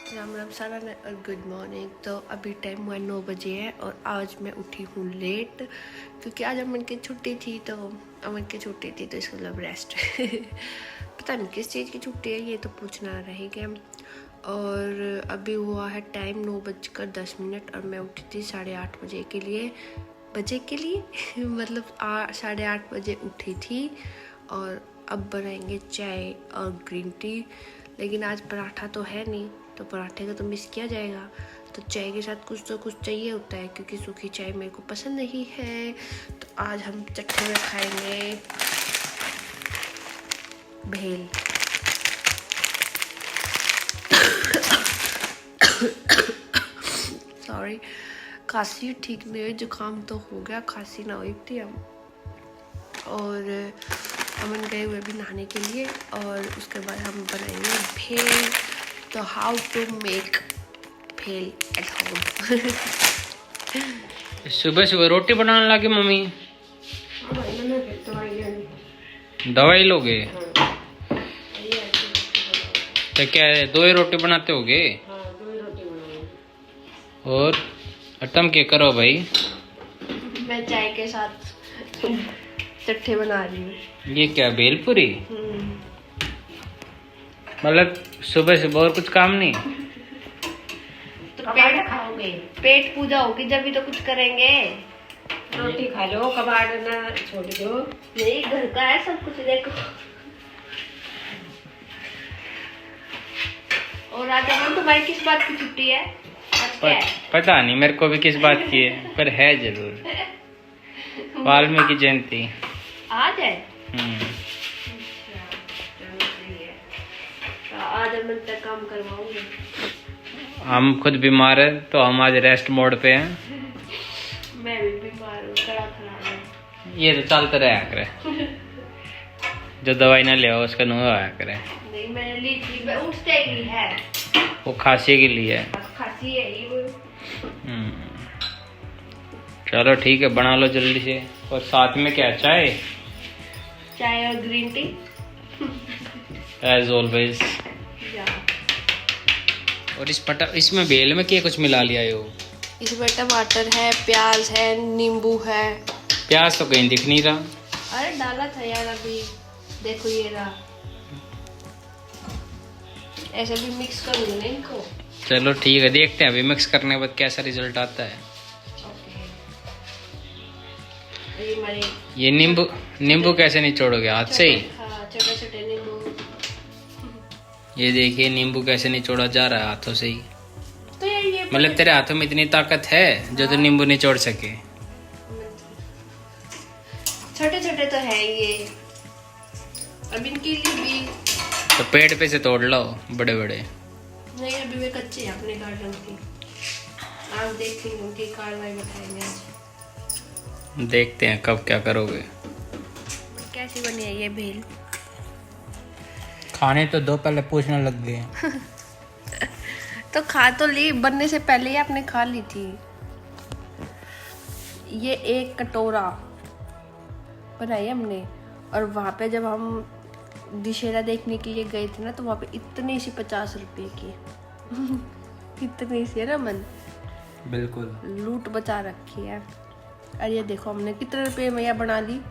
राम राम सारा और good morning. तो अभी टाइम हुआ 9 बजे है और आज मैं उठी हूँ लेट क्योंकि आज अमन की छुट्टी थी। तो अमन की छुट्टी थी तो इसका मतलब रेस्ट पता नहीं किस चीज़ की छुट्टी है, ये तो पूछना रह गया। और अभी हुआ है टाइम 9:10 और मैं उठी थी 8:30 बजे के लिए मतलब 8:30 बजे उठी थी। और अब बनाएंगे चाय और ग्रीन टी, लेकिन आज पराठा तो है नहीं तो पराठे का तो मिस किया जाएगा। तो चाय के साथ कुछ तो कुछ चाहिए होता है क्योंकि सूखी चाय मेरे को पसंद नहीं है। तो आज हम चटनी में खाएंगे भेल। सॉरी, खांसी ठीक नहीं हुई, जुकाम तो हो गया, खांसी ना हुई थी हम। और अमन गए हुए भी नहाने के लिए और उसके बाद हम बनाएंगे भेल। तो हाउ टू मेक भेल एट होम। सुबह सुबह रोटी बनाने लगे मम्मी। दवाई लोगे तो क्या है, 2 ही रोटी बनाते होगे? और तुम क्या करो भाई? मैं चाय के साथ चट्टे बना रही हूँ। ये क्या भेलपुरी? मतलब सुबह सुबह और कुछ काम नहीं? तो पेट खाओगे, पेट पूजा होगी जब भी तो कुछ करेंगे। रोटी खा लो, कबाड़ ना छोड़ दो। नहीं, घर का है सब कुछ, देखो। और आज अमन तुम्हारी किस बात की छुट्टी है? आज क्या है? पता नहीं मेरे को भी किस बात की है, पर है जरूर। वाल्मीकि जयंती आज है। चलो सही है। तो आज अमन तक काम करवाऊंगी। हम खुद बीमार है तो हम आज रेस्ट मोड पे हैं। मैं भी बीमार हूँ, गला खराब है। ये तो चलता रहा करे, जो दवाई ना ले उसका नुह आया करे। नहीं, मैंने ली थी, मैं उठते ही ली है। वो खांसी के लिए है। बस खांसी है ही वो। चलो ठीक है, बना लो जल्दी से। और साथ में क्या, चाय? चाय और ग्रीन टी एज ऑलवेज। और इसमें बेल में क्या कुछ मिला लिया हो? इसमें टमाटर है, प्याज है, नींबू है। प्याज तो कहीं दिख नहीं रहा। अरे डाला था यार अभी, देखो ये रहा। ऐसे भी मिक्स करूंगी ना इनको। चलो ठीक है, देखते हैं अभी मिक्स करने के बाद कैसा रिजल्ट आता है। ये नींबू कैसे निचोड़ोगे, हाथ से ही? हाँ, छोटे-छोटे नींबू। ये देखिए नींबू कैसे निचोड़ा जा रहा है हाथों से ही। तो यार ये मतलब तेरे हाथों में इतनी ताकत है जो तो नींबू निचोड़ सके? छोटे-छोटे तो है ये। अब इनके लिए भी तो पेड़ पे से तोड़ लो बड़े बड़े। नहीं, अभी वे कच्चे हैं अपने गार्डन के। आप देखते हैं उनकी कार्रवाई बताएंगे आज। देखते हैं कब क्या करोगे। कैसी बनी है ये भेल? खाने तो दो, पहले पूछने लग गए। तो खा तो ली, बनने से पहले ही आपने खा ली थी। ये 1 कटोरा बनाई हमने। और वहाँ पे जब हम दशहरा देखने के लिए गए थे ना, तो वहाँ पे इतनी सी 50 रुपए की इतनी सी है ना मन, बिल्कुल लूट बचा रखी है। और ये देखो हमने कितने रुपए में यह बना ली।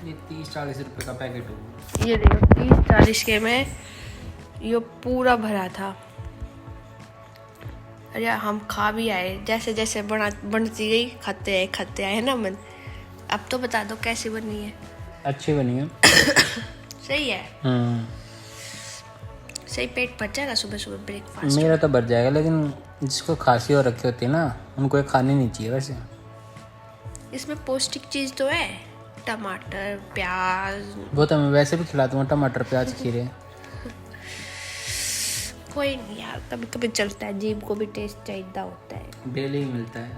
ये 30-40 रुपए का पैकेट होगा। ये देखो 30-40 के में ये पूरा भरा था। अरे हम खा भी आए, जैसे जैसे बनती गई खाते आए ना मन। अब तो बता दो कैसी बनी है? अच्छी बनी है। सही है। सही पेट भर जाएगा सुबह सुबह ब्रेकफास्ट। मेरा तो भर जाएगा, लेकिन जिसको खांसी हो रखी होती है ना, उनको ये खानी नहीं चाहिए वैसे। इसमें पौष्टिक चीज तो है, टमाटर प्याज। वो तो मैं वैसे भी खिलाता हूँ, टमाटर प्याज खीरे। कोई नहीं यार, कभी कभी चलता है, जीभ को भी टेस्ट चाहिए होता है। डेली मिलता है।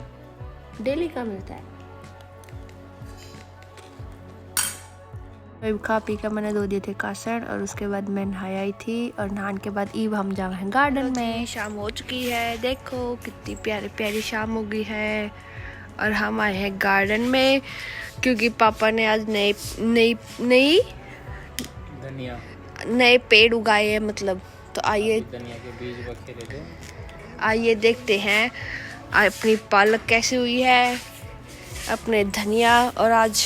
डेली का मिलता है। खा पी कर मैंने धो दिए थे कासर और उसके बाद मैं नहाई थी। और नहाने के बाद ईव हम जा रहे हैं गार्डन में। शाम हो चुकी है, देखो कितनी प्यारी प्यारी शाम हो गई है। और हम आए हैं गार्डन में क्योंकि पापा ने आज नए पेड़ उगाए हैं, मतलब तो आइए धनिया के बीज बखेरे थे। आइए देखते हैं अपनी पालक कैसे हुई है, अपने धनिया। और आज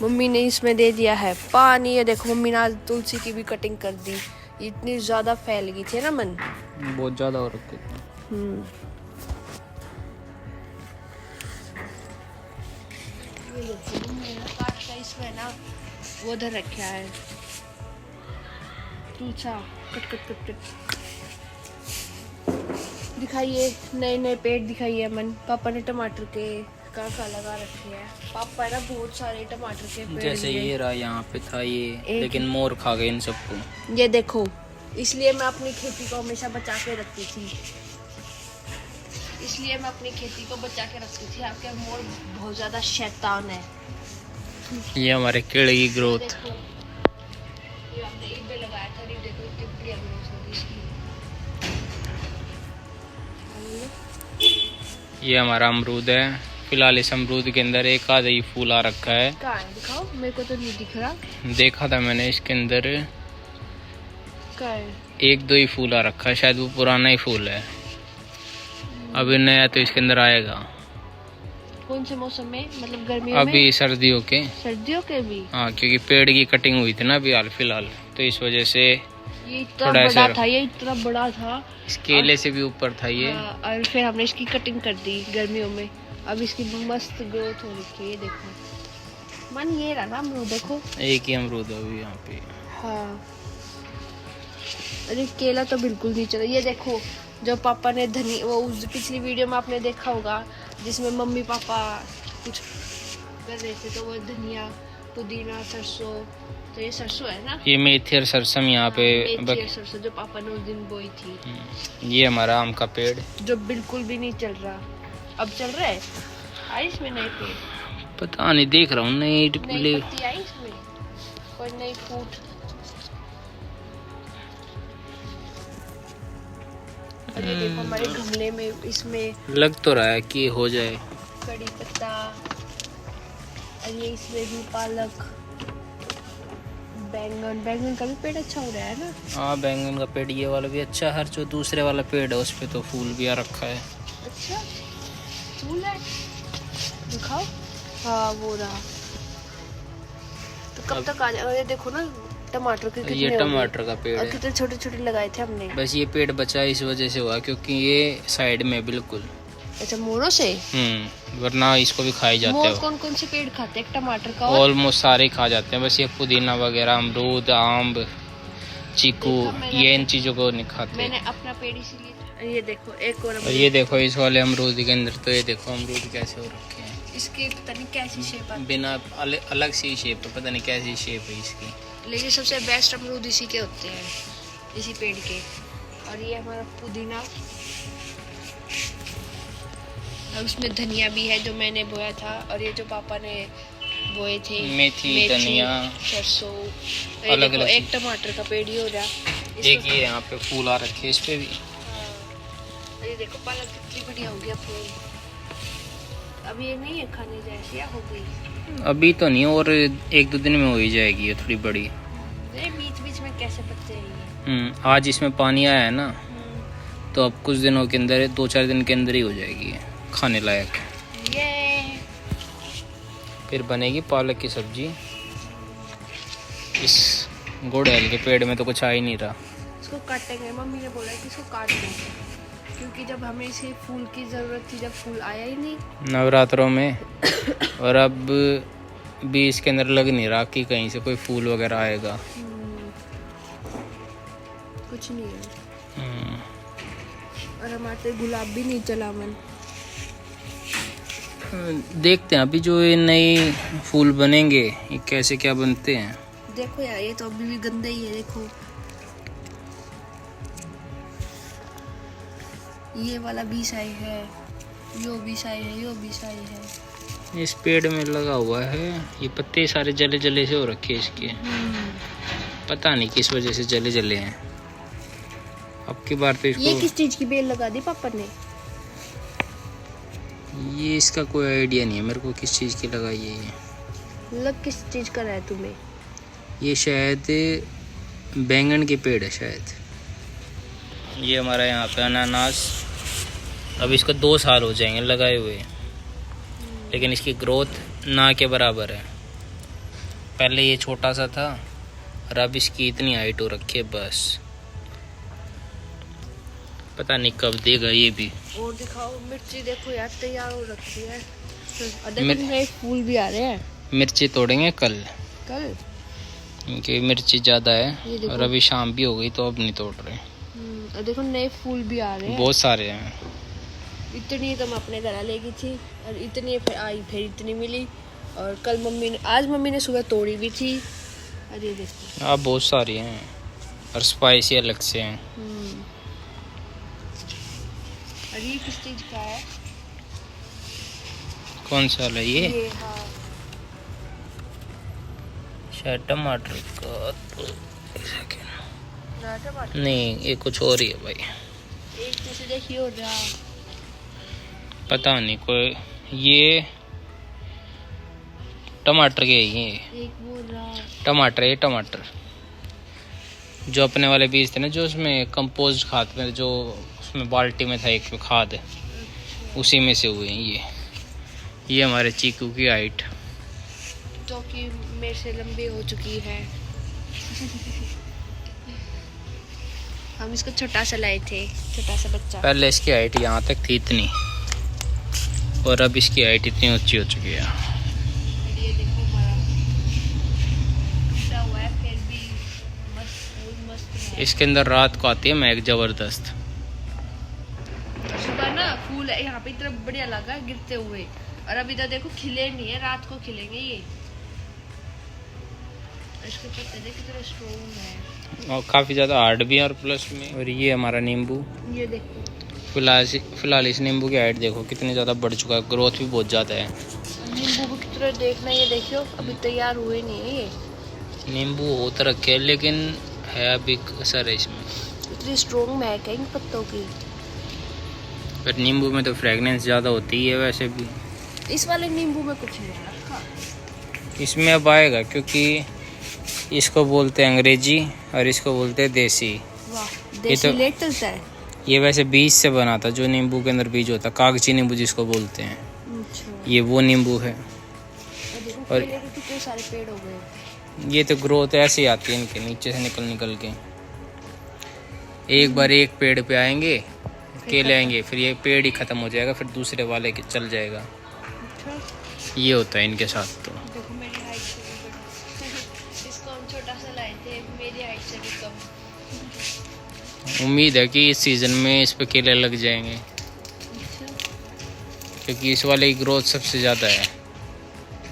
मम्मी ने इसमें दे दिया है पानी। ये देखो मम्मी ने आज तुलसी की भी कटिंग कर दी, इतनी ज़्यादा फैल गई थी ना मन, बहुत ज़्यादा हो रखे थे। ये देखो मम्मी ने काट का इसमें ना वो उधर रखा है तुलसा, कट कट कट कट। दिखाइए नए नए पेड़ दिखाइए मन। पापा ने टमाटर के का लगा रखे हैं। पापा है ना बहुत सारे टमाटर के पेड़ जैसे ये रहा यहाँ पे था ये, लेकिन मोर खा गए इन सबको। ये देखो, इसलिए मैं अपनी खेती को हमेशा बचा के रखती थी, इसलिए मैं अपनी खेती को बचा के रखती थी। आपके मोर बहुत ज़्यादा शैतान है। ये हमारे केले की ग्रोथ। देखो, ये हमने ईद पे लगाया था, ये देखो इतनी बढ़िया ग्रोथ होगी इसकी। ये हमारा अमरूद है। फिलहाल इस अमरूद के अंदर एक आधा ही फूल आ रखा है। कहाँ है दिखाओ, मेरे को तो नहीं दिख रहा। देखा था मैंने, इसके अंदर कहाँ है? एक दो ही फूल आ रखा है, शायद वो पुराना ही फूल है। अभी नया तो इसके अंदर आएगा। कौन से मौसम में, मतलब गर्मियों में? अभी सर्दियों के। सर्दियों के भी? हाँ, क्योंकि पेड़ की कटिंग हुई थी ना अभी हाल फिलहाल, तो इस वजह से ये इतना थोड़ा बड़ा ऐसा था, ये इतना बड़ा था, इस केले से भी ऊपर था ये। हाँ, और फिर हमने इसकी कटिंग कर दी गर्मियों में। अब इसकी मस्त ग्रोथ हो रखी है, देखो मन। ये रहा ना अमरूद, देखो एक ही अमरूद है अभी यहाँ पे। हाँ, अरे केला तो बिल्कुल नहीं चला। ये देखो जो पापा ने धनी, वो उस पिछली वीडियो में आपने देखा होगा जिसमें मम्मी पापा कुछ कर रहे थे, तो वो धनिया, पुदीना, सरसों, तो ये सरसों है ना, ये मेथी और सरसम यहाँ पे मेथी और सरसों जो पापा ने उस दिन बोई थी। ये हमारा आम का पेड़ जो बिल्कुल भी नहीं चल रहा, अब चल रहा है। आई इसमें नए पेड़, पता नहीं, देख रहा हूँ नई पत्ती आई इसमें, कोई नई फूट। और ये देखो हमारे गमले में, इसमें लग तो रहा है कि हो जाए। कड़ी पत्ता, और ये इसमें भी पालक, बैंगन। बैंगन का भी पेड़ अच्छा हो रहा है ना। हाँ, बैंगन का पेड़ ये वाला भी अच्छा है। हर जो दूसरे वाला पेड़ है उस पे तो फूल भी आ रखा है। अच्छा फूल है, दिखाओ। हाँ वो रहा। तो कब तक आ जाएगा? ये देखो ना टमाटर के कितने ये हो गए। टमाटर का पेड़ और है। कितने छोटे छोटे लगाए थे हमने। बस ये पेड़ बचा इस वजह से हुआ क्योंकि ये साइड में बिल्कुल। अच्छा, मोरों से? वरना इसको भी खाए जाते मोर हो। कौन कौन से पेड़ खाते हैं? टमाटर का और ऑलमोस्ट सारे खा जाते हैं, बस ये पुदीना वगैरह, अमरूद, आम, चीकू, देखा मैंने ये इन चीजों को नहीं खाते। मैंने अपना पेड़ इसीलिए। ये देखो एक और और ये देखो इस वाले अमरूद के अंदर, तो ये देखो अमरूद कैसे हो रखे हैं। इसकी पता नहीं कैसी शेप आती बिना अलग सी शेप है, पता नहीं कैसी शेप है इसकी। है, लेकिन सबसे बेस्ट अमरूद इसी के होते हैं, इसी पेड़ के। और ये हमारा पुदीना, और उसमें धनिया भी है जो मैंने बोया था, और ये जो पापा ने बोए थे मेथी, धनिया, सरसों। ये अलग देखो अलग एक टमाटर का पेड़ ही हो रहा। एक ये यहाँ पे फूल आ रखे हैं इस पे भी। हाँ, ये देखो पालक कितनी बढ़िया हो गया फूल। अब ये नहीं है खाने जैसी, या हो गई? अभी तो नहीं, और एक दो दिन में हो ही जाएगी ये थोड़ी बड़ी। ये बीच बीच में कैसे पत्ते हैं? आज इसमें पानी आया है ना, तो अब कुछ दिनों के अंदर, 2-4 दिन के अंदर ही हो जाएगी ये खाने लायक। ये फिर बनेगी पालक की सब्जी। इस गुड़हल के पेड़ में तो कुछ आ ही नहीं रहा। इसको काटेंगे, मम्मी ने बोला कि इसको काट दें, क्योंकि जब हमें इसे फूल की ज़रूरत थी, जब फूल आया ही नहीं नवरात्रों में। और अब भी इसके अंदर लग नहीं रहा कि कहीं से कोई फूल वगैरह आएगा। कुछ नहीं है। और हमारे गुलाब भी नहीं चला मन। देखते हैं अभी जो ये नए फूल बनेंगे ये कैसे क्या बनते हैं। देखो यार ये तो अभी भी गंदा ही है, देखो ये वाला भी सही है, यो भी सही है, यो भी सही है। इस पेड़ में लगा हुआ है, ये पत्ते सारे जले जले से हो रखे हैं इसके। पता नहीं किस वजह से जले जले हैं। अब की बार तो इसको, ये किस चीज की बेल लगा दी पापा ने? ये इसका कोई आइडिया नहीं है मेरे को किस चीज़ की लगाई है ये। लग किस चीज का रहा है तुम्हें? ये शायद बैंगन के पेड़ है शायद। ये हमारा यहाँ पे अनानास, अब इसको 2 साल हो जाएंगे लगाए हुए, लेकिन इसकी ग्रोथ ना के बराबर है। पहले ये छोटा सा था और अब इसकी इतनी हाइट हो रखी है, बस पता नहीं कब देगा ये भी। और दिखाओ मिर्ची, देखो यार तैयार हो रखी है। और देखो नए फूल भी आ रहे हैं। मिर्ची तोड़ेंगे कल, कल क्योंकि मिर्ची ज़्यादा ये है देखो। और अभी शाम भी हो गई तो अब नहीं तोड़ रहे। और देखो नए फूल भी आ रहे हैं, बहुत सारे हैं। इतनी तो मैं अपने घर ले गई थी और इतनी फिर आई, फिर इतनी मिली। और कल मम्मी ने, आज मम्मी ने सुबह तोड़ी भी थी। और ये देखो आप बहुत सारी हैं और स्पाइसी अलग से हैं। और ये किस चीज का है? कौन सा है ये? हाँ शायद टमाटर का तो टमाटर, नहीं, ये कुछ और ही है भाई। एक जैसे देखिए हो रहा, पता नहीं कोई, ये टमाटर के ही है। एक वो रहा। टमाटर, ये टमाटर जो अपने वाले बीज थे ना, जो उसमें कंपोस्ट खाद में, जो उसमें बाल्टी में था एक खाद, उसी में से हुए हैं ये हमारे चीकू की हाइट, जो कि मेरे से लंबी हो चुकी है। हम इसको छोटा सा लाए थे, छोटा सा बच्चा। पहले इसकी हाइट यहाँ तक थी इतनी, और अब इसकी हाइट इतनी ऊंची हो चुकी है। ये देखो हमारा टूटा हुआ है, फिर भी मस्त फूल, मस्त है। इसके अंदर रात को आती है महक जबरदस्त। सुबह ना फूल है यहाँ पे इतना बढ़िया लगा गिरते हुए, और अभी तो देखो खिले नहीं है, रात को खिलेंगे ये। इसके पत्ते देखो कितने स्ट्रॉन्ग है और काफ़ी ज़्यादा हार्ड भी है, और प्लस में। और ये हमारा नींबू, ये देखो फिलहाल इस नींबू की हाइट देखो कितनी ज़्यादा बढ़ चुका है, ग्रोथ भी बहुत ज़्यादा है। नींबू को कितने देखना, ये देखियो अभी तैयार हुए नहीं है ये। नींबू हो तो रखे, लेकिन है अभी असर है इसमें। इतनी स्ट्रॉन्ग महक है इन पत्तों की। पर नींबू में तो फ्रेगनेंस ज़्यादा होती है वैसे भी। इस वाले नींबू में कुछ नहीं रखा। इसमें अब आएगा, क्योंकि इसको बोलते हैं अंग्रेजी और इसको बोलते हैं देसी। वाह, देसी लेट चलता है। ये वैसे बीज से बना था, जो नींबू के अंदर बीज होता है, कागजी नींबू जिसको बोलते हैं, अच्छा। ये वो नींबू है। और केले के कितने सारे पेड़ हो गए। ये तो ग्रोथ ऐसे ही आती है इनके नीचे से निकल के। एक बार एक पेड़ पे आएंगे, केले आएंगे, फिर ये पेड़ ही खत्म हो जाएगा, फिर दूसरे वाले के चल जाएगा। अच्छा। ये होता है इनके साथ। तो देखो मेरी हाइट से भी बड़ा। इसको हम छोटा सा लाए थे, मेरी हाइट से भी कम। उम्मीद है कि इस सीज़न में इस पे केले लग जाएंगे, अच्छा। क्योंकि इस वाले की ग्रोथ सबसे ज़्यादा है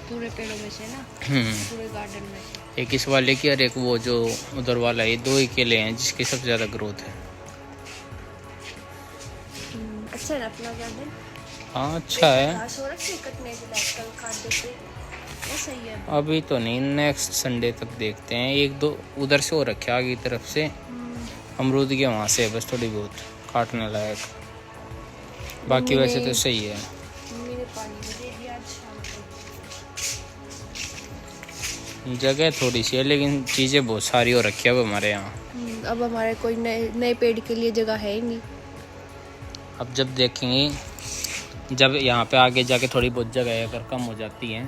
पूरे पेड़ों में से ना, पूरे गार्डन में से। एक इस वाले की और एक वो जो उधर वाला है, ये 2 ही केले हैं जिसकी सबसे ज़्यादा ग्रोथ है। अच्छा है ना अपना गार्डन। हाँ अच्छा है। घास हो रखी है कटने के बाद, कल खाद देते वो सही है। अभी तो नहीं, नेक्स्ट संडे तक देखते हैं। 1-2 उधर से हो रखे आगे की तरफ से, अमरूद के वहाँ से बस थोड़ी बहुत काटने लायक, बाकी वैसे तो सही है। मम्मी ने पानी भी दे दिया आज शाम को। जगह थोड़ी सी है, लेकिन चीज़ें बहुत सारी हो रखी है अब हमारे यहाँ। अब हमारे कोई नए पेड़ के लिए जगह है ही नहीं। अब जब देखेंगे, जब यहाँ पे आगे जाके थोड़ी बहुत जगह अगर कम हो जाती है,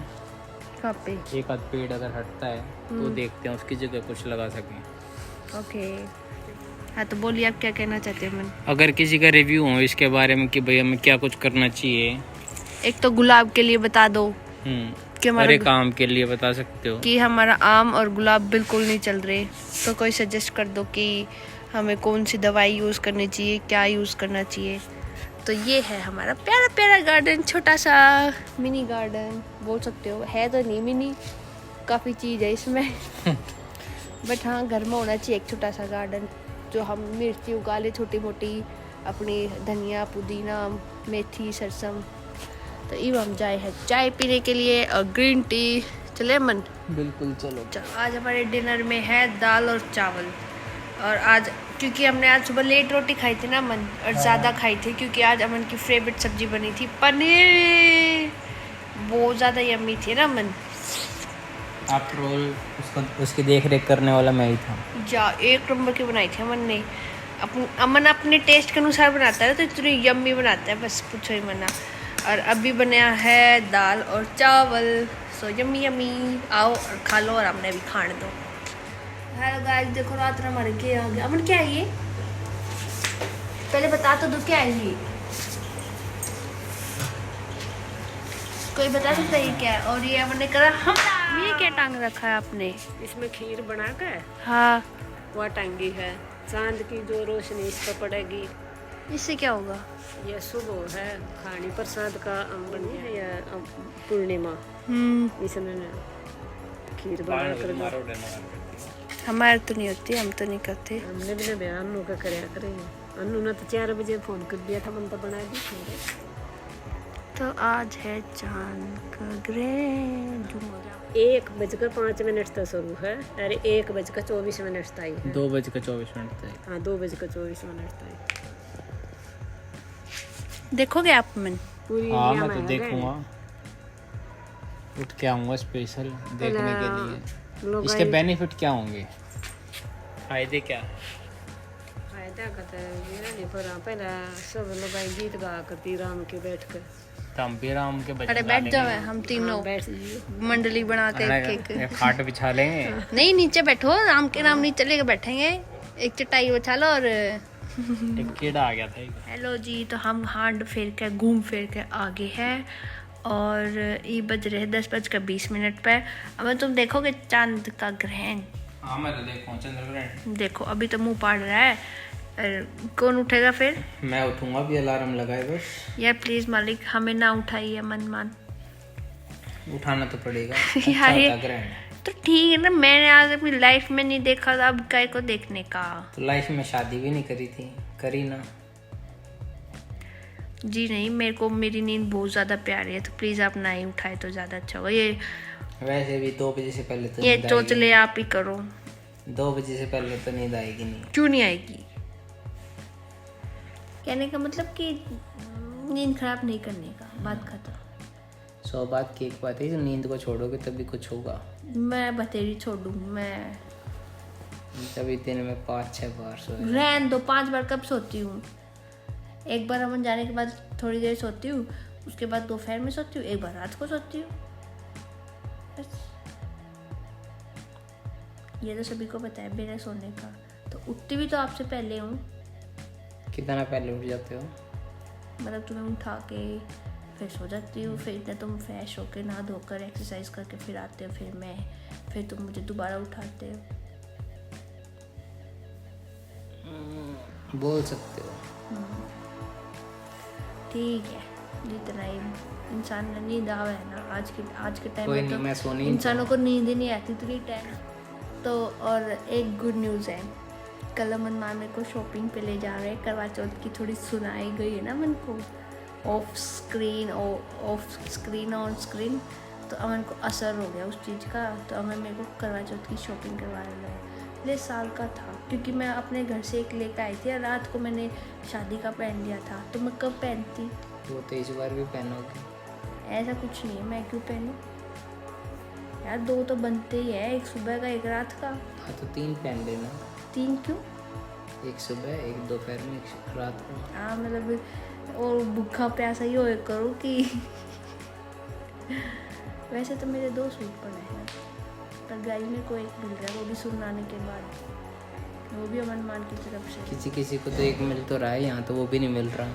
कहाँ पे? एक आध पेड़ अगर हटता है तो देखते हैं उसकी जगह कुछ लगा सकें। ओके। हाँ तो बोलिए आप क्या कहना चाहते हैं मन? अगर किसी का रिव्यू हो इसके बारे में कि भाई हमें क्या कुछ करना चाहिए। एक तो गुलाब के लिए बता दो कि हमारे काम के लिए बता सकते हो कि हमारा आम और गुलाब बिल्कुल नहीं चल रहे, तो कोई सजेस्ट कर दो कि हमें कौन सी दवाई यूज़ करनी चाहिए, क्या यूज़ करना चाहिए। तो ये है हमारा प्यारा प्यारा गार्डन, छोटा सा मिनी गार्डन बोल सकते हो। है तो नहीं मिनी, काफ़ी चीज़ है इसमें बट हाँ घर में होना चाहिए एक छोटा सा गार्डन, जो हम मिर्ची उगा ले छोटी मोटी, अपनी धनिया पुदीना मेथी सरसम। तो ये हम जाए हैं चाय पीने के लिए और ग्रीन टी। चले मन? बिल्कुल चलो। आज हमारे डिनर में है दाल और चावल, और आज क्योंकि हमने आज सुबह लेट रोटी खाई थी ना मन, और ज़्यादा खाई थी क्योंकि आज अमन की फेवरेट सब्जी बनी थी पनीर, बहुत ज़्यादा यम्मी थी ना मन। आफ्टर ऑल उसकी देख रेख करने वाला मैं ही था। जा 1 नंबर की बनाई थी अमन ने। अमन अपने टेस्ट के अनुसार बनाता है तो इतनी यम्मी बनाता है, बस पूछो ही मना। और अभी बनाया है दाल और चावल, सो यम्मी यम्मी। आओ और खा लो और हमने भी खाने दो। हेलो गाइस, देखो रात में हमारे के आ गया। अमन क्या है ये, पहले बता तो दो क्या है ये, कोई बता सकता है ये क्या है? और ये अमन ने करा हमला। ये क्या टांग रखा है आपने? इसमें खीर बना कर हाँ, वह टांगी है, चांद की जो रोशनी इस पर पड़ेगी। इससे क्या होगा? यह सुबह है, खानी प्रसाद का बन है या पूर्णिमा, इसमें खीर बना कर हमारे तो नहीं होती, हम तो नहीं करते। हमने भी ना अन्नू का कराया करेंगे। अन्नू ने तो 4 बजे फ़ोन कर दिया था, मन तो बना दी। तो आज है चांद का ग्रहण। 1:05 तक शुरू है, अरे 1:24 तक है। 2:24 तक। हाँ, 2:24 तक। देखोगे आप मन? पूरी हाँ इंडिया मैं तो में है देखूंगा, उठ के आऊँगा स्पेशल देखने के लिए। लोग इसके बेनिफिट क्या होंगे, फायदे क्या? फायदा कहते हैं नहीं, पर पहले सब लोग आई गीत गा करती राम के बैठ कर। तो हम भी राम के अरे बैठ जाओ, हम तीनों बैठ जाइए। मंडली बना के एक खाट बिछा लेंगे। नहीं, नीचे बैठो, राम के नाम नीचे लेके बैठेंगे, एक चटाई बिछा लो और एक कीड़ा आ गया था। हेलो जी, तो हम हांड फेर के घूम फिर के आगे हैं और ये बज रहे 10:20 पे। अब तुम देखोगे चांद का ग्रहण? हाँ मैं तो देखूँ चंद्र ग्रहण। देखो अभी तो मुंह पाड़ रहा है, कौन उठेगा फिर? मैं उठूंगा, भी अलार्म लगाए बस। यार प्लीज मालिक, हमें ना उठाइए, मन मान उठाना तो पड़ेगा। यार ये अच्छा ग्रहण तो ठीक है ना, मैंने आज अपनी लाइफ में नहीं देखा था, अब काय को देखने का। तो लाइफ में शादी भी नहीं करी थी, करी ना? जी नहीं, मेरे को मेरी नींद बहुत ज़्यादा प्यारी है, तो प्लीज़ आप ना ही उठाए तो ज़्यादा अच्छा होगा। ये वैसे भी 2 बजे से पहले तो ये नींद चोचले आप ही करो। 2 बजे से पहले तो नींद आएगी नहीं। क्यों नहीं आएगी? कहने का मतलब कि नींद खराब नहीं करने का, बात खत्म। 100 बात की एक बात है, जो नींद को छोड़ोगे तभी कुछ होगा। मैं बतेरी छोड़ू, मैं तभी दिन में 5-6 बार सोए। रहन दो, 5 बार कब सोती हूँ? एक बार अमन जाने के बाद थोड़ी देर सोती हूँ, उसके बाद दोपहर में सोती हूँ, एक बार रात को सोती हूँ, बस। ये तो सभी को पता है मेरे सोने का। तो उठती भी तो आपसे पहले हूँ। कितना पहले उठ जाते हो? मतलब तुम्हें उठा के फिर सो जाती हूँ, फिर इतना तुम फ्रेश होकर नहा धोकर एक्सरसाइज करके फिर आते हो, फिर तुम मुझे दोबारा उठाते हो। बोल सकते हो। ठीक है, जितना ही इंसान ने नींद आवे है ना, आज के टाइम कोई में नहीं, मैं तो सोनी इंसानों को नींद ही नहीं आती इतनी टाइम। तो और एक गुड न्यूज़ है, कल अमन माँ मेरे को शॉपिंग पे ले जा रहे हैं। करवा चौथ की थोड़ी सुनाई गई है ना मन को, ऑफ स्क्रीन ऑन स्क्रीन, तो अमन को असर हो गया उस चीज़ का। तो अमन मेरे को करवा चौथ की शॉपिंग करवा रहा है। पिछले साल का था, क्योंकि मैं अपने घर से एक लेकर आई थी और रात को मैंने शादी का पहन लिया था, तो मैं कब पहनती? वो तो इस बार भी पहनोगी। ऐसा कुछ नहीं है, मैं क्यों पहनूं यार, 2 तो बनते ही है, एक सुबह का एक रात का। हाँ तो 3 पहन लेना। 3 क्यों? एक सुबह, एक दोपहर में, एक रात को। हाँ मतलब और भूखा प्यासा ही हो करो कि वैसे तो मेरे 2 सूट पड़े हैं, पर गाइस मेरे को एक मिल रहा है, वो भी सुनाने के बाद, वो भी अमन मान की तरफ से। किसी को तो एक मिल तो रहा है, यहाँ तो वो भी नहीं मिल रहा।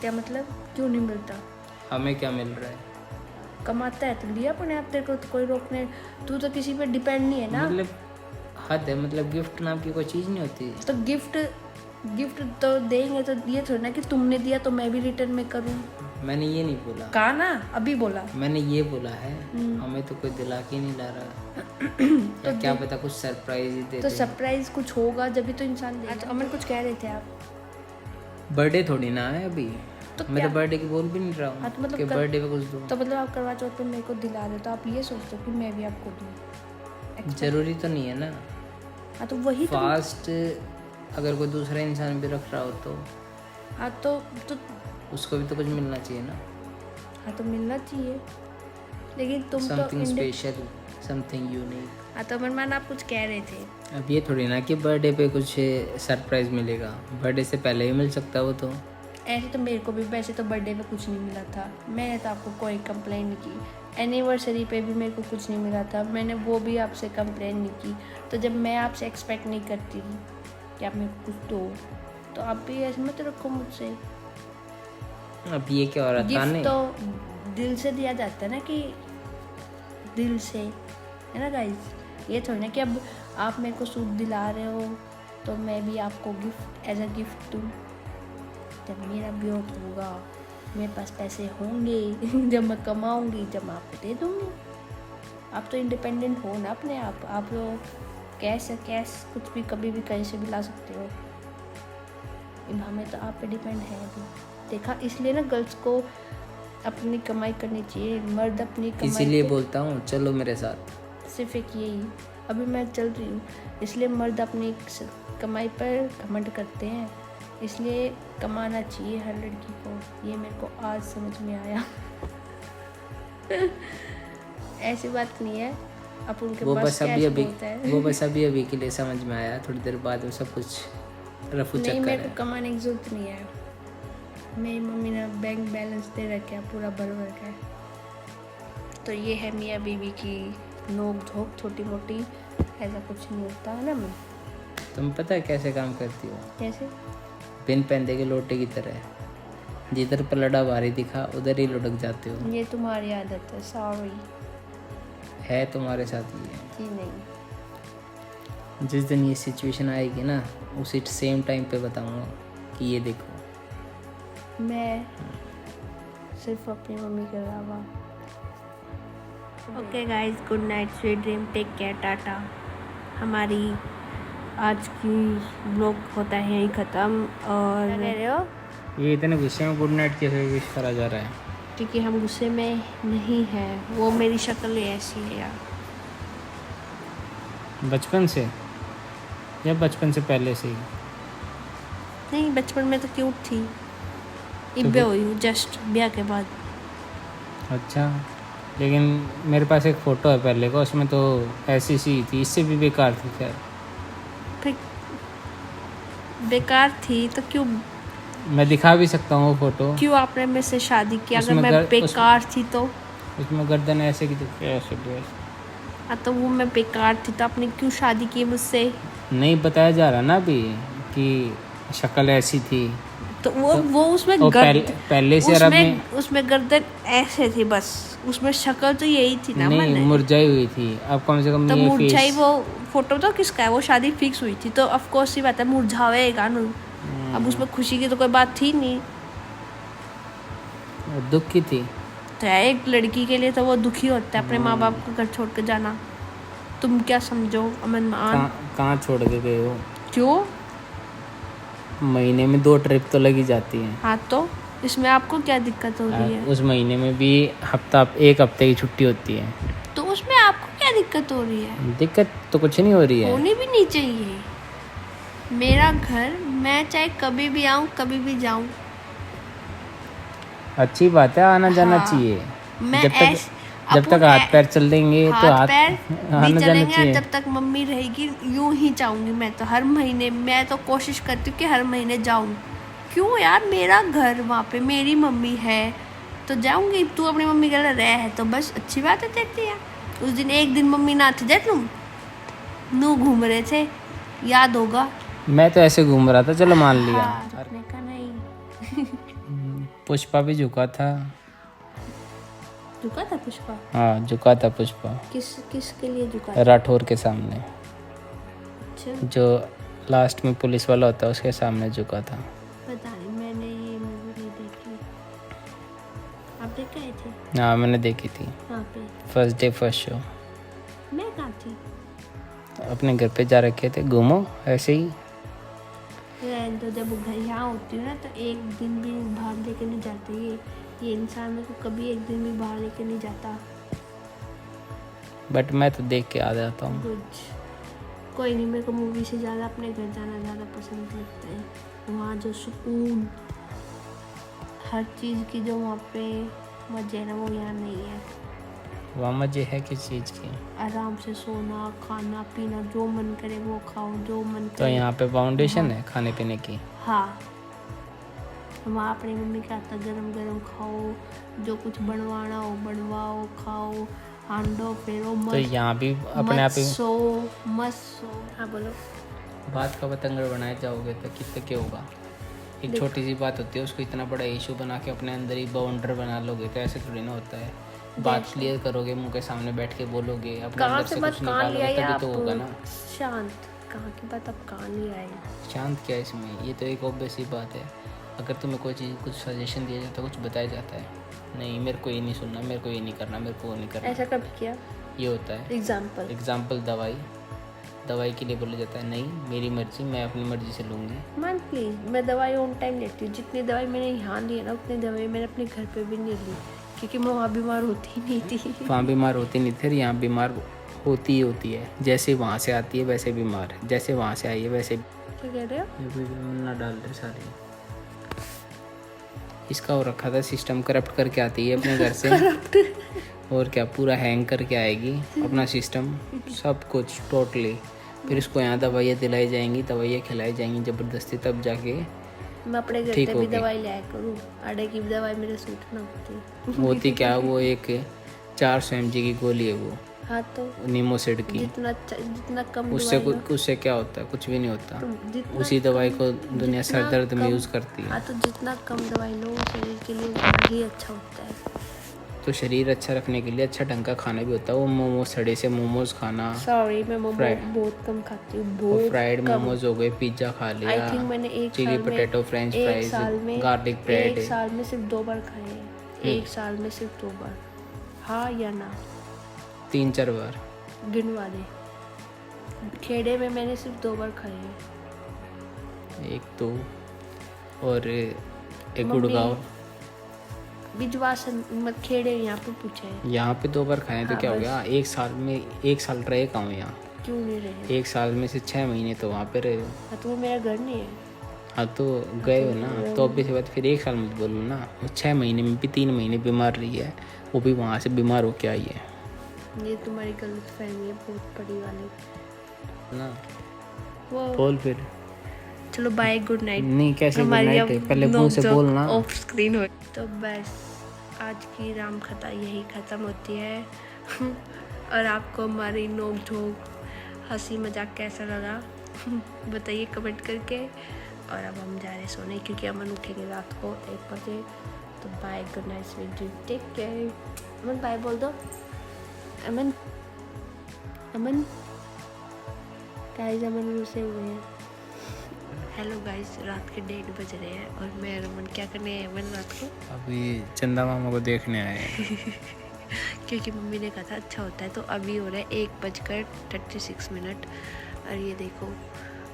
क्या मतलब, क्यों नहीं मिलता? हमें क्या मिल रहा है? कमाता है तो लिया अपने आप, तेरे को तो कोई रोकने, तू तो किसी पे डिपेंड नहीं है ना। मतलब हद है, मतलब गिफ्ट नाम की कोई चीज़ नहीं होती। तो गिफ्ट तो देंगे, तो ये थोड़ी ना कि तुमने दिया तो मैं भी रिटर्न में करूँ। मैंने ये नहीं बोला। कहा ना, अभी बोला। मैंने ये बोला है, हमें तो कोई दिला के नहीं ला रहा। तो क्या पता कुछ सरप्राइज ही दे तो दे। सरप्राइज कुछ होगा जब भी तो इंसान देगा। तो अमन कुछ कह रहे थे आप? बर्थडे थोड़ी ना है अभी, तो मैं तो बर्थडे की बोल भी नहीं रहा हाँ, तो हूँ मतलब कि बर्थडे पे कुछ दूँ। तो मतलब आप करवा चौथ पे मेरे को दिला रहे, तो आप ये सोचते हो कि मैं भी आपको दूँ? जरूरी तो नहीं है ना। हाँ तो वही तो। फास्ट अगर कोई दूसरा इंसान भी रख रहा हो तो हाँ तो उसको भी तो कुछ मिलना चाहिए ना। हाँ तो मिलना चाहिए, लेकिन तुम तो समथिंग स्पेशल, समथिंग यूनिक। हाँ तो अमन आप कुछ कह रहे थे। अब ये थोड़ी ना कि बर्थडे पे कुछ सरप्राइज मिलेगा, बर्थडे से पहले ही मिल सकता वो तो। ऐसे तो मेरे को भी वैसे तो बर्थडे पे कुछ नहीं मिला था, मैंने तो आपको कोई कंप्लेन नहीं की। एनिवर्सरी पे भी मेरे को कुछ नहीं मिला था, मैंने वो भी आपसे कंप्लेन नहीं की। तो जब मैं आपसे एक्सपेक्ट नहीं करती कि आप मेरे को कुछ दो, तो आप भी ऐसे मत रखो मुझसे। अब ये क्या हो रहा था? गिफ्ट नहीं तो दिल से दिया जाता है ना, कि दिल से, है ना गाइस। ये थोड़ी ना कि अब आप मेरे को सूट दिला रहे हो तो मैं भी आपको गिफ्ट एज अ गिफ्ट दूँ। जब मेरा ब्योट होगा, मेरे पास पैसे होंगे, जब मैं कमाऊंगी, जब मैं आपको दे दूंगी। आप तो इंडिपेंडेंट हो ना अपने आप तो कैश कुछ भी कभी भी कहीं से भी ला सकते हो। हमें तो आप पे डिपेंड है अभी। देखा, इसलिए ना गर्ल्स को अपनी कमाई करनी चाहिए, मर्द अपनी कमाई इसीलिए बोलता हूँ चलो मेरे साथ। सिर्फ एक यही, अभी मैं चल रही हूँ, इसलिए मर्द अपनी कमाई पर घमंड करते हैं, इसलिए कमाना चाहिए हर लड़की को। ये मेरे को आज समझ में आया। ऐसी बात नहीं है, अब उनके वो पास बस कैश अभी बहुत है। वो बस अभी के लिए समझ में आया, थोड़ी देर बाद में सब कुछ रफू नहीं, चक्कर मेरे है। को कमाने की जरूरत नहीं है, मेरी मम्मी ने बैंक बैलेंस दे रखा है, पूरा भर रखा है। तो ये है मियाँ बीवी की नोक झोंक, छोटी मोटी, ऐसा कुछ नहीं होता है ना। मैं तुम पता है कैसे काम करती हो? कैसे? बिन पहनते के लोटे की तरह, जिधर पलड़ा भारी दिखा उधर ही लुढ़क जाते हो। ये तुम्हारी आदत है, सॉरी। है तुम्हारे साथ ही है। जी नहीं। जिस दिन ये सिचुएशन आएगी ना, उसी सेम टाइम पे बताऊंगा कि ये देखो। मैं सिर्फ अपनी मम्मी के अलावा। Okay guys, good night, sweet dream, take care, tata. हमारी आज की ब्लॉग होता है यहीं ख़त्म। और क्या कह रहे हो? ये इतने गुस्से में गुड नाइट कैसे विश करा जा रहा है? क्योंकि हम गुस्से में नहीं हैं, वो मेरी शक्ल ही ऐसी है यार। बचपन से या बचपन से पहले से ही? नहीं, बचपन में तो क्यूट थी, इब्बे हुई हूँ जस्ट ब्याह के बाद। अच्छा, लेकिन मेरे पास एक फ़ोटो है पहले का, उसमें तो ऐसी सी थी, इससे भी बेकार थी। खैर, फिर बेकार थी तो क्यों मैं दिखा भी सकता हूँ वो फ़ोटो। क्यों आपने मेरे से शादी की अगर उसमें मैं बेकार थी तो? उसमें गर्दन ऐसे की ऐसे हाँ तो वो मैं बेकार थी तो आपने क्यों शादी की मुझसे? नहीं बताया जा रहा ना अभी कि शक्ल ऐसी थी। तो वो उसमें पहले से उसमें गर्दन ऐसे थी बस, उसमें शक्ल तो यही थी ना। नहीं, मुरझाई हुई थी। अब कम से कम तो ये मुरझाई, वो फोटो तो किसका है? वो शादी फिक्स हुई थी तो ऑफ कोर्स ही बात है मुरझावेगा ना। अब उसमें खुशी की तो कोई बात थी नहीं, दुख की थी। तो एक लड़की के लिए तो वो दुखी होता है अपने माँ बाप को घर छोड़ के जाना। तुम क्या समझो अमन मान? कहाँ छोड़ के गए हो? क्यों? महीने में 2 ट्रिप तो लगी जाती हैं। हाँ तो इसमें आपको क्या दिक्कत हो रही है? उस महीने में भी एक हफ्ते की छुट्टी होती है, तो उसमें आपको क्या दिक्कत हो रही है? दिक्कत तो कुछ नहीं हो रही है। होनी भी नहीं चाहिए। मेरा घर, मैं चाहे कभी भी आऊँ कभी भी जाऊँ। अच्छी बात है, आना जाना हाँ, चाहिए। मैं जब तक हाथ पैर चल देंगे तो हाथ पैर आना भी जाना चलेंगे। चाहिए। जब तक मम्मी रहेगी यूं ही जाऊंगी मैं तो हर महीने। मैं तो कोशिश करती हूँ कि हर महीने जाऊँ। क्यों यार, मेरा घर वहाँ पे, मेरी मम्मी है तो जाऊंगी। तू अपनी मम्मी के लिए रह है तो बस अच्छी बात है तेरी यार। उस दिन एक दिन मम्मी ना थी, जब तुम नू घूम रहे थे, याद होगा। मैं तो ऐसे घूम रहा था, चलो मान लिया। हाँ, रुकने का नहीं। पुष्पा भी झुका था। झुका था पुष्पा? हाँ, झुका था पुष्पा। किसके लिए झुका था? राठौर के सामने। अच्छा, जो लास्ट में पुलिस वाला होता है उसके सामने झुका था। पता नहीं, मैंने ये मूवी नहीं देखी। आप देख के आए थे? हाँ, मैंने देखी थी। कहाँ पे? First day first show. मैं कहाँ थी? अपने घर पे जा रखे थे, घूमो ऐसे ही। तो जब घर यहाँ होती हूँ ना तो एक दिन भी बाहर लेके नहीं जाते। ये इंसान मेरे को कभी एक दिन भी बाहर लेके नहीं जाता। बट मैं तो देख के आ जाता हूँ। कुछ कोई नहीं, मेरे को मूवी से ज़्यादा अपने घर जाना ज़्यादा पसंद लगता है। वहाँ जो सुकून, हर चीज़ की जो वहाँ पे मज़े है ना, वो यहाँ नहीं है। वहाँ मजे है किस चीज़ की? आराम से सोना, खाना पीना, जो मन करे वो खाओ, जो मन तो करे। यहाँ पे फाउंडेशन है खाने पीने की? हाँ, वहाँ अपनी मम्मी का आता गरम गरम खाओ, जो कुछ बनवाना हो बनवाओ, खाओ, हांडो फेरो, तो मत यहाँ भी अपने आप ही मत सो। हाँ बोलो। बात का पतंगर बनाए जाओगे तो कितने के होगा? एक छोटी सी बात होती है, उसको इतना बड़ा इशू बना के अपने अंदर ही बाउंडर बना लोगे, तो ऐसे थोड़ी ना होता है। बात क्लियर करोगे, मुंह के सामने बैठ के बोलोगे, अपने कहाँ अंदर से से बात कुछ कहाँ ले निकालोगे, आए तभी आप? तो होगा ना। शांत, कहाँ की बात आप कहाँ ले आए? शांत क्या है इसमें? ये तो एक ऑब्वियस सी बात है। अगर तुम्हें कोई चीज़ कुछ सजेशन दिया जाता है, कुछ बताया जाता है, नहीं मेरे को ये नहीं सुनना, मेरे को ये नहीं करना, मेरे को वो नहीं करना, ऐसा कब किया? ये होता है। एग्जाम्पल। एग्जाम्पल दवाई के लिए बोला जाता है, नहीं मेरी मर्जी, मैं अपनी मर्जी से लूँगी। मंथली मैं दवाई ऑन टाइम लेती हूँ। जितनी दवाई मैंने यहाँ ली है ना, उतनी दवाई मैंने अपने घर पे भी नहीं ली, क्योंकि मैं वहाँ बीमार होती ही नहीं थी। वहाँ बीमार होती नहीं थे, यहाँ बीमार होती ही होती है। जैसे वहाँ से आती है वैसे बीमार, जैसे वहाँ से आई है वैसे। क्या कह रहे हो? ना डाल रहे सारी। इसका हो रखा था सिस्टम, करप्ट करके आती है अपने घर से। और क्या, पूरा हैंग करके आएगी अपना सिस्टम, सब कुछ टोटली। फिर इसको यहाँ दवाइयाँ दिलाई जाएंगी, दवाइयाँ खिलाई जाएंगी ज़बरदस्ती, तब जाके मैं अपने घर ठीक पे भी होगी। दवाई लाया करूँ, आड़े की भी दवाई मेरे सूट ना होती। होती क्या, वो एक 400 mg की गोली है वो, हाँ तो नीमोसिड की। जितना कम उससे दवाई लो, उससे क्या होता है? कुछ भी नहीं होता। तो जितना उसी दवाई को दुनिया सर दर्द में कम- यूज़ करती है। हाँ तो जितना कम दवाई लो शरीर के लिए उतना ही अच्छा होता है। तो शरीर अच्छा रखने के लिए अच्छा ढंग का खाना भी होता है। वो मोमोज, सड़े से मोमोज खाना, सॉरी मैं मोमो Fried. बहुत कम खाती हूँ, और बहुत फ्राइड कम। मोमोज हो गए, पिज्ज़ा खा आई लिया, थिंक मैंने chilli potato, French fries, garlic bread. एक साल में सिर्फ 2 बार खाए हैं। एक साल में सिर्फ 2 बार, हाँ या ना? 3-4 बार। गिनवा दे। खेड़े में मैंने सिर्फ 2 बार खाए हैं। एक तो और एक मम्मी, गुड़गांव। बिजवा से मत खेड़े, यहाँ पे पूछे हैं। यहाँ पे 2 बार खाए तो हाँ, क्या हो बस। गया? एक साल रहे कहाँ हो यहाँ? क्यों नहीं रहे? एक साल में से 6 महीने तो वहाँ पे रहे हो। हाँ तो वो मेरा घर नहीं है। हाँ तो गए हो ना, तो ऑब्वियस बात, फिर एक साल मत बोलो ना। वो 6 महीने में भी 3 महीने बीमार रही है, वो भी वहाँ से बीमार होके आई है ये तुम्हारी गलत फहमी है बहुत बड़ी वाली। ना। वो बोल फिर। चलो बाय, गुड नाइट। नहीं, कैसे गुड नाइट है? पहले मुंह से बोलना। ऑफ स्क्रीन हो तो बस आज की राम कथा यही ख़त्म होती है। और आपको हमारी नोक झोंक हंसी मजाक कैसा लगा बताइए कमेंट करके। और अब हम जा रहे सोने, क्योंकि अमन उठेंगे रात को 1 बजे। तो bye, good night, sweet dream, take care. Aman bye बोल दो। अमन अमन गाइस, अमन रुसे हुए हैं। हेलो गाइस, रात के 1:30 बज रहे हैं और मैं रमन क्या करने आए अमन रात को? अभी चंदा मामा को देखने आए हैं। क्योंकि मम्मी ने कहा था अच्छा होता है। तो अभी हो रहा है 1:36। और ये देखो,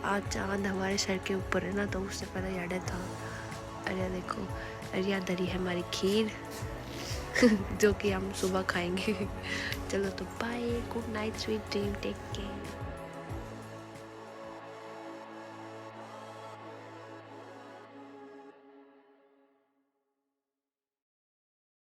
आज चांद हमारे सर के ऊपर है ना, तो उससे पहले याद था। अरे देखो, और याद धरी है हमारी खीर जो कि हम सुबह खाएंगे। चलो तो bye, good night, sweet dream, take care.